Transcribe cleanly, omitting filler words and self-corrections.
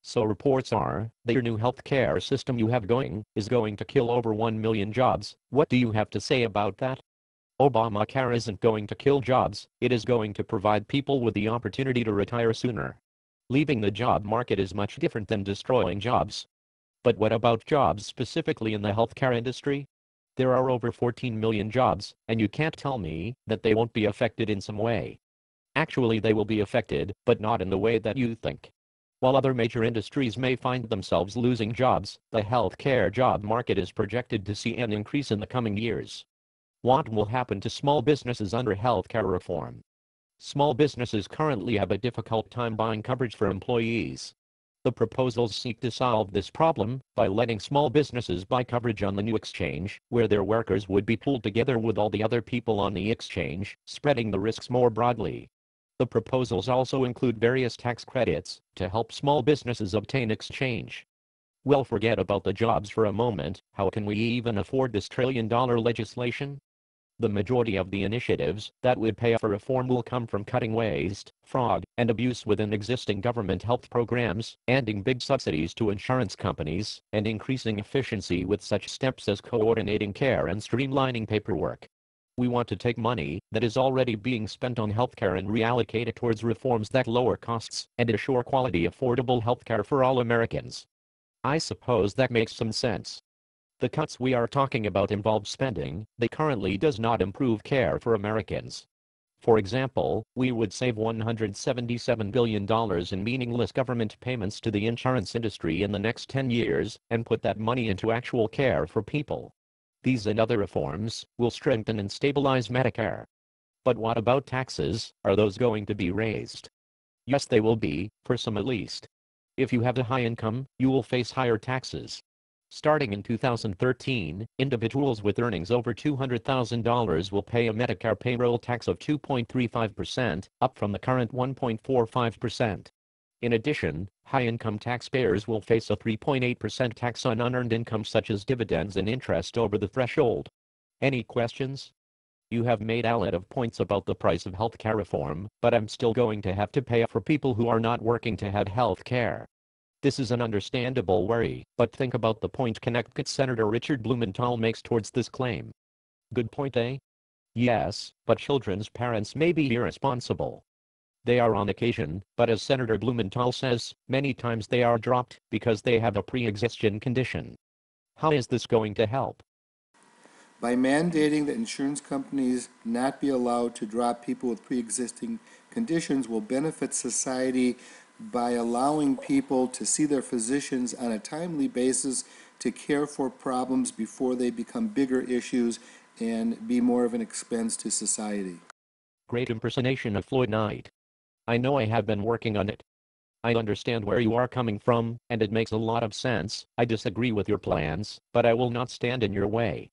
So reports are that your new healthcare system you have going is going to kill over 1 million jobs. What do you have to say about that? Obamacare isn't going to kill jobs, it is going to provide people with the opportunity to retire sooner. Leaving the job market is much different than destroying jobs. But what about jobs specifically in the healthcare industry? There are over 14 million jobs, and you can't tell me that they won't be affected in some way. Actually, they will be affected, but not in the way that you think. While other major industries may find themselves losing jobs, the healthcare job market is projected to see an increase in the coming years. What will happen to small businesses under healthcare reform? Small businesses currently have a difficult time buying coverage for employees. The proposals seek to solve this problem by letting small businesses buy coverage on the new exchange, where their workers would be pooled together with all the other people on the exchange, spreading the risks more broadly. The proposals also include various tax credits to help small businesses obtain exchange. Well, forget about the jobs for a moment. How can we even afford this trillion-dollar legislation? The majority of the initiatives that would pay for reform will come from cutting waste, fraud, and abuse within existing government health programs, ending big subsidies to insurance companies, and increasing efficiency with such steps as coordinating care and streamlining paperwork. We want to take money that is already being spent on healthcare and reallocate it towards reforms that lower costs and assure quality, affordable healthcare for all Americans. I suppose that makes some sense. The cuts we are talking about involve spending that currently does not improve care for Americans. For example, we would save $177 billion in meaningless government payments to the insurance industry in the next 10 years and put that money into actual care for people. These and other reforms will strengthen and stabilize Medicare. But what about taxes? Are those going to be raised? Yes, they will be, for some at least. If you have a high income, you will face higher taxes. Starting in 2013, individuals with earnings over $200,000 will pay a Medicare payroll tax of 2.35%, up from the current 1.45%. In addition, high-income taxpayers will face a 3.8% tax on unearned income such as dividends and interest over the threshold. Any questions? You have made a lot of points about the price of healthcare reform, but I'm still going to have to pay for people who are not working to have health care. This is an understandable worry, but think about the point Connecticut Senator Richard Blumenthal makes towards this claim. Good point, eh? Yes, but children's parents may be irresponsible. They are on occasion, but as Senator Blumenthal says, many times they are dropped because they have a pre-existing condition. How is this going to help? By mandating that insurance companies not be allowed to drop people with pre-existing conditions will benefit society by allowing people to see their physicians on a timely basis to care for problems before they become bigger issues and be more of an expense to society. Great impersonation of Floyd Knight. I know I have been working on it. I understand where you are coming from, and it makes a lot of sense. I disagree with your plans, but I will not stand in your way.